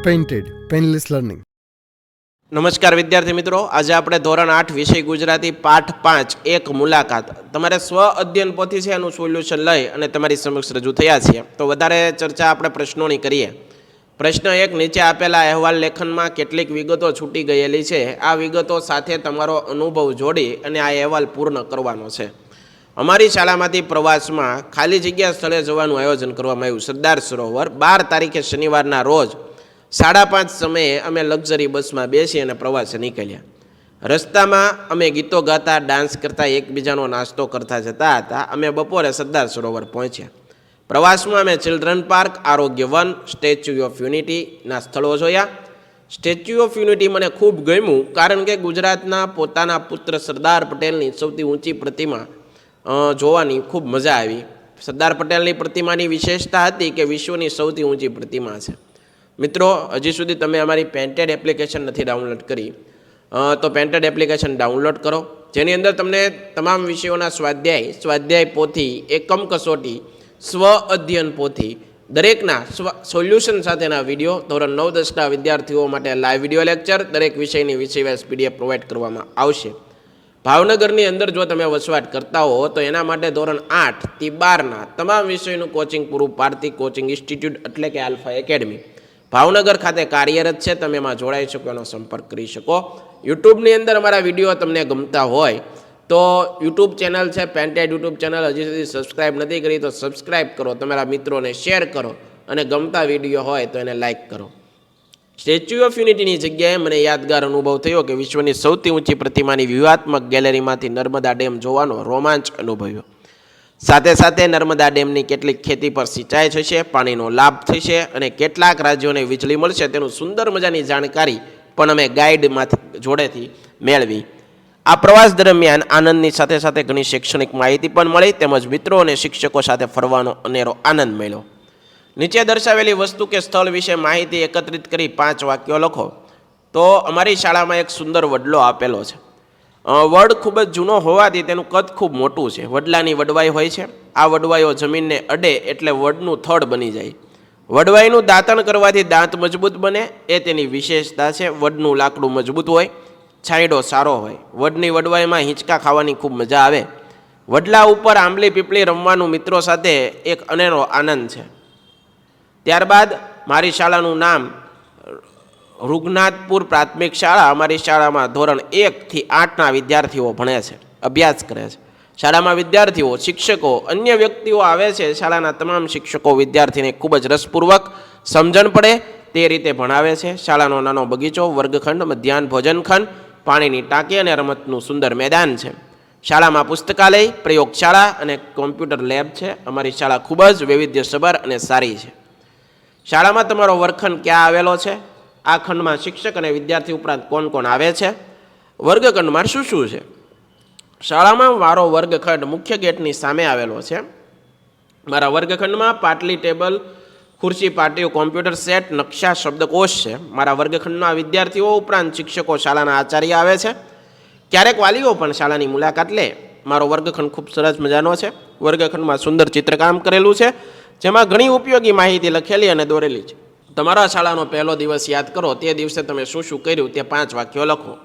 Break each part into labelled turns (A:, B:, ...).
A: Painted painless learning.
B: નમસ્કાર વિદ્યાર્થી મિત્રો, આજે આપણે ધોરણ 8 વિષય ગુજરાતી પાઠ 5 એક મુલાકાત તમારે સ્વ અધ્યયન પોથી છે એનું સોલ્યુશન લઈ અને તમારી સમક્ષ રજૂ થયા છીએ. તો વધારે ચર્ચા આપણે પ્રશ્નોની કરીએ. પ્રશ્ન 1, નીચે આપેલા અહેવાલ લેખનમાં કેટલીક વિગતો છૂટી ગયેલી છે. આ વિગતો સાથે તમારો અનુભવ જોડી અને આ અહેવાલ પૂર્ણ કરવાનો છે. અમારી શાળામાંથી પ્રવાસમાં ખાલી જગ્યા સ્થળે જવાનું આયોજન કરવામાં આવ્યું. સરદાર સરોવર 12 તારીખે શનિવારના રોજ 5:30 સમયે અમે લક્ઝરી બસમાં બેસી અને પ્રવાસે નીકળ્યા. રસ્તામાં અમે ગીતો ગાતા, ડાન્સ કરતા, એકબીજાનો નાસ્તો કરતા જતા હતા. અમે બપોરે સરદાર સરોવર પહોંચ્યા. પ્રવાસમાં અમે ચિલ્ડ્રન પાર્ક, આરોગ્ય વન, સ્ટેચ્યુ ઓફ યુનિટીના સ્થળો જોયા. સ્ટેચ્યુ ઓફ યુનિટી મને ખૂબ ગમ્યું, કારણ કે ગુજરાતના પોતાના પુત્ર સરદાર પટેલની સૌથી ઊંચી પ્રતિમા જોવાની ખૂબ મજા આવી. સરદાર પટેલની પ્રતિમાની વિશેષતા હતી કે વિશ્વની સૌથી ઊંચી પ્રતિમા છે. મિત્રો, હજી સુધી તમે અમારી પેન્ટેડ એપ્લિકેશન નથી ડાઉનલોડ કરી તો પેન્ટેડ એપ્લિકેશન ડાઉનલોડ કરો, જેની અંદર તમને તમામ વિષયોના સ્વાધ્યાય પોથી, એકમ કસોટી, સ્વ અધ્યયન પોથી દરેકના સોલ્યુશન સાથેના વિડીયો, ધોરણ 9-10ના વિદ્યાર્થીઓ માટે લાઈવ વિડીયો લેક્ચર, દરેક વિષયની વિષયવાઇઝ PDF પ્રોવાઈડ કરવામાં આવશે. ભાવનગરની અંદર જો તમે વસવાટ કરતા હો તો એના માટે ધોરણ 8 થી 12ના તમામ વિષયનું કોચિંગ પૂરું પાડતી કોચિંગ ઇન્સ્ટિટ્યૂટ એટલે કે આલ્ફા એકેડમી ભાવનગર ખાતે કાર્યરત છે. તમે એમાં જોડાઈ શકો, એનો સંપર્ક કરી શકો. યુટ્યુબની અંદર અમારા વિડીયો તમને ગમતા હોય તો યુટ્યુબ ચેનલ છે પેન્ટેડ યુટ્યુબ ચેનલ, હજી સુધી સબસ્ક્રાઈબ નથી કરી તો સબસ્ક્રાઈબ કરો, તમારા મિત્રોને શેર કરો અને ગમતા વિડીયો હોય તો એને લાઇક કરો. સ્ટેચ્યુ ઓફ યુનિટીની જગ્યાએ મને યાદગાર અનુભવ થયો કે વિશ્વની સૌથી ઊંચી પ્રતિમાની વ્યૂહાત્મક ગેલેરીમાંથી નર્મદા ડેમ જોવાનો રોમાંચ અનુભવ્યો. સાથે સાથે નર્મદા ડેમની કેટલીક ખેતી પર સિંચાઈ થશે, પાણીનો લાભ થશે અને કેટલાક રાજ્યોને વીજળી મળશે તેનું સુંદર મજાની જાણકારી પણ અમે ગાઈડમાંથી જોડેથી મેળવી. આ પ્રવાસ દરમિયાન આનંદની સાથે સાથે ઘણી શૈક્ષણિક માહિતી પણ મળી, તેમજ મિત્રો અને શિક્ષકો સાથે ફરવાનો અનેરો આનંદ મળ્યો. નીચે દર્શાવેલી વસ્તુ કે સ્થળ વિશે માહિતી એકત્રિત કરી 5 વાક્યો લખો. તો અમારી શાળામાં એક સુંદર વડલો આપેલો છે. વડ ખૂબ જ જૂનો હોવાથી તેનું કદ ખૂબ મોટું છે. વડલાની વડવાઈ હોય છે. આ વડવાઈઓ જમીનને અડે એટલે વડનું થડ બની જાય. વડવાઈનું દાંતણ કરવાથી દાંત મજબૂત બને, એ તેની વિશેષતા છે. વડનું લાકડું મજબૂત હોય, છાંયડો સારો હોય. વડની વડવાઈમાં હિંચકા ખાવાની ખૂબ મજા આવે. વડલા ઉપર આંબલી પીપળી રમવાનું મિત્રો સાથે એક અનેરો આનંદ છે. ત્યારબાદ મારી શાળાનું નામ રૂગનાથપુર પ્રાથમિક શાળા. અમારી શાળામાં ધોરણ 1 થી 8ના વિદ્યાર્થીઓ ભણે છે, અભ્યાસ કરે છે. શાળામાં વિદ્યાર્થીઓ, શિક્ષકો, અન્ય વ્યક્તિઓ આવે છે. શાળાના તમામ શિક્ષકો વિદ્યાર્થીને ખૂબ જ રસપૂર્વક સમજણ પડે તે રીતે ભણાવે છે. શાળાનો નાનો બગીચો, વર્ગખંડ, મધ્યાહન ભોજન ખંડ, પાણીની ટાંકી અને રમતનું સુંદર મેદાન છે. શાળામાં પુસ્તકાલય, પ્રયોગશાળા અને કોમ્પ્યુટર લેબ છે. અમારી શાળા ખૂબ જ વૈવિધ્યસભર અને સારી છે. શાળામાં તમારો વર્ગખંડ ક્યાં આવેલો છે? આ ખંડમાં શિક્ષક અને વિદ્યાર્થી ઉપરાંત કોણ કોણ આવે છે? વર્ગખંડમાં શું શું છે? શાળામાં મારો વર્ગખંડ મુખ્ય ગેટની સામે આવેલો છે. મારા વર્ગખંડમાં પાટલી, ટેબલ, ખુરશી, પાટીઓ, કોમ્પ્યુટર સેટ, નકશા, શબ્દકોશ છે. મારા વર્ગખંડના વિદ્યાર્થીઓ ઉપરાંત શિક્ષકો, શાળાના આચાર્ય આવે છે. ક્યારેક વાલીઓ પણ શાળાની મુલાકાત લે. મારો વર્ગખંડ ખૂબ સરસ મજાનો છે. વર્ગખંડમાં સુંદર ચિત્રકામ કરેલું છે, જેમાં ઘણી ઉપયોગી માહિતી લખેલી અને દોરેલી છે. તમારા શાળાનો પહેલો દિવસ યાદ કરો. તે દિવસે તમે શું શું કર્યું તે 5 વાક્યો લખો.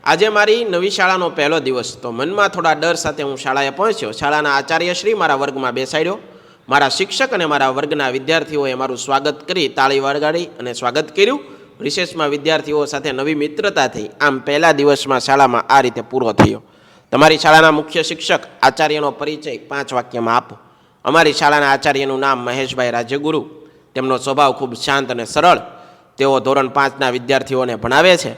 B: આજે મારી નવી શાળાનો પહેલો દિવસ. તો મનમાં થોડા ડર સાથે હું શાળાએ પહોંચ્યો. શાળાના આચાર્યશ્રી મારા વર્ગમાં બેસાડ્યો. મારા શિક્ષક અને મારા વર્ગના વિદ્યાર્થીઓએ મારું સ્વાગત કરી તાળી વગાડી અને સ્વાગત કર્યું. રિસેસમાં વિદ્યાર્થીઓ સાથે નવી મિત્રતા થઈ. આમ પહેલા દિવસમાં શાળામાં આ રીતે પૂરો થયો. તમારી શાળાના મુખ્ય શિક્ષક, આચાર્યનો પરિચય 5 વાક્યમાં આપો. અમારી શાળાના આચાર્યનું નામ મહેશભાઈ રાજ્યગુરુ. તેમનો સ્વભાવ ખૂબ શાંત અને સરળ. તેઓ ધોરણ 5ના વિદ્યાર્થીઓને ભણાવે છે.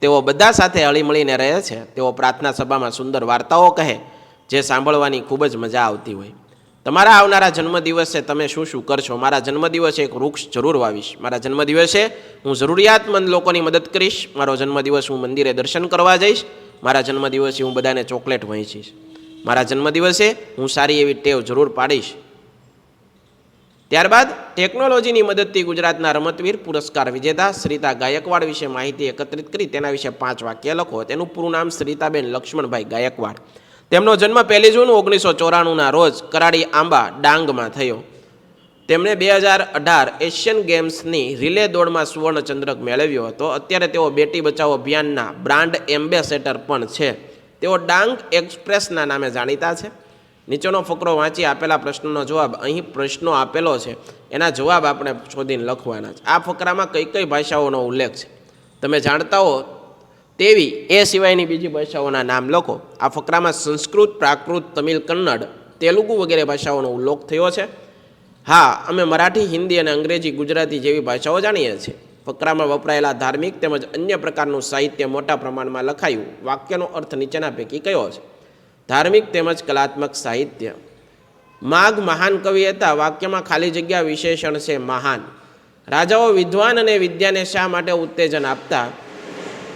B: તેઓ બધા સાથે હળીમળીને રહે છે. તેઓ પ્રાર્થના સભામાં સુંદર વાર્તાઓ કહે, જે સાંભળવાની ખૂબ જ મજા આવતી હોય. તમારા આવનારા જન્મદિવસે તમે શું શું કરશો? મારા જન્મદિવસે એક વૃક્ષ જરૂર વાવીશ. મારા જન્મદિવસે હું જરૂરિયાતમંદ લોકોની મદદ કરીશ. મારો જન્મદિવસ હું મંદિરે દર્શન કરવા જઈશ. મારા જન્મદિવસે હું બધાને ચોકલેટ વહેંચીશ. મારા જન્મદિવસે હું સારી એવી ટેવ જરૂર પાડીશ. ત્યારબાદ ટેકનોલોજીની મદદથી ગુજરાતના રમતવીર પુરસ્કાર વિજેતા શ્રીતા ગાયકવાડ વિશે માહિતી એકત્રિત કરી તેના વિશે 5 વાક્ય લખો. તેનું પૂરું નામ શ્રીતાબેન લક્ષ્મણભાઈ ગાયકવાડ. તેમનો જન્મ 1 જૂન 1994ના રોજ કરાડી આંબા ડાંગમાં થયો. તેમણે 2018 એશિયન ગેમ્સની રિલે દોડમાં સુવર્ણચંદ્રક મેળવ્યો હતો. અત્યારે તેઓ બેટી બચાવો અભિયાનના બ્રાન્ડ એમ્બેસેડર પણ છે. તેઓ ડાંગ એક્સપ્રેસના નામે જાણીતા છે. નીચેનો ફકરો વાંચી આપેલા પ્રશ્નનો જવાબ, અહીં પ્રશ્નો આપેલો છે એના જવાબ આપણે શોધીને લખવાના છે. આ ફકરામાં કઈ કઈ ભાષાઓનો ઉલ્લેખ છે તમે જાણતા હો તેવી એ સિવાયની બીજી ભાષાઓના નામ લખો. આ ફકરામાં સંસ્કૃત, પ્રાકૃત, તમિલ, કન્નડ, તેલુગુ વગેરે ભાષાઓનો ઉલ્લેખ થયો છે. હા, અમે મરાઠી, હિન્દી અને અંગ્રેજી, ગુજરાતી જેવી ભાષાઓ જાણીએ છીએ. ફકરામાં વપરાયેલા ધાર્મિક તેમજ અન્ય પ્રકારનું સાહિત્ય મોટા પ્રમાણમાં લખાયું. વાક્યનો અર્થ નીચેના પૈકી કયો છે? ધાર્મિક તેમજ કલાત્મક સાહિત્ય. માઘ મહાન કવિ હતા. વાક્યમાં ખાલી જગ્યા વિશેષણ છે મહાન. રાજાઓ વિદ્વાન અને વિદ્યાને શા માટે ઉત્તેજન આપતા?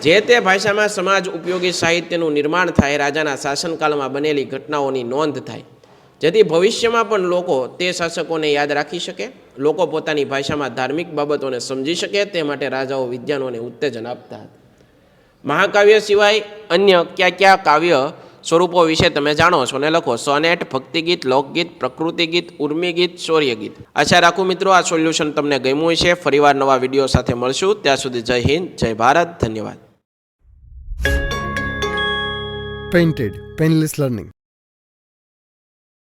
B: જે તે ભાષામાં સમાજ ઉપયોગી સાહિત્યનું નિર્માણ થાય, રાજાના શાસનકાળમાં બનેલી ઘટનાઓની નોંધ થાય, જેથી ભવિષ્યમાં પણ લોકો તે શાસકોને યાદ રાખી શકે. લોકો પોતાની ભાષામાં ધાર્મિક બાબતોને સમજી શકે તે માટે રાજાઓ વિદ્વાનોને ઉત્તેજન આપતા હતા. મહાકાવ્ય સિવાય અન્ય કયા કયા કાવ્ય સ્વરૂપો વિશે તમે જાણો છો ને લખો. સોનેટ, ભક્તિગીત, લોકગીત, પ્રકૃતિ ગીત, ઉર્મી ગીત, શૌર્ય ગીત. આશા રાખું મિત્રો આ સોલ્યુશન તમને ગમ્યું છે. ફરીવાર નવા વિડીયો સાથે મળશું. ત્યાં સુધી જય હિન્દ, જય ભારત, ધન્યવાદ.
A: Painted Painless Learning.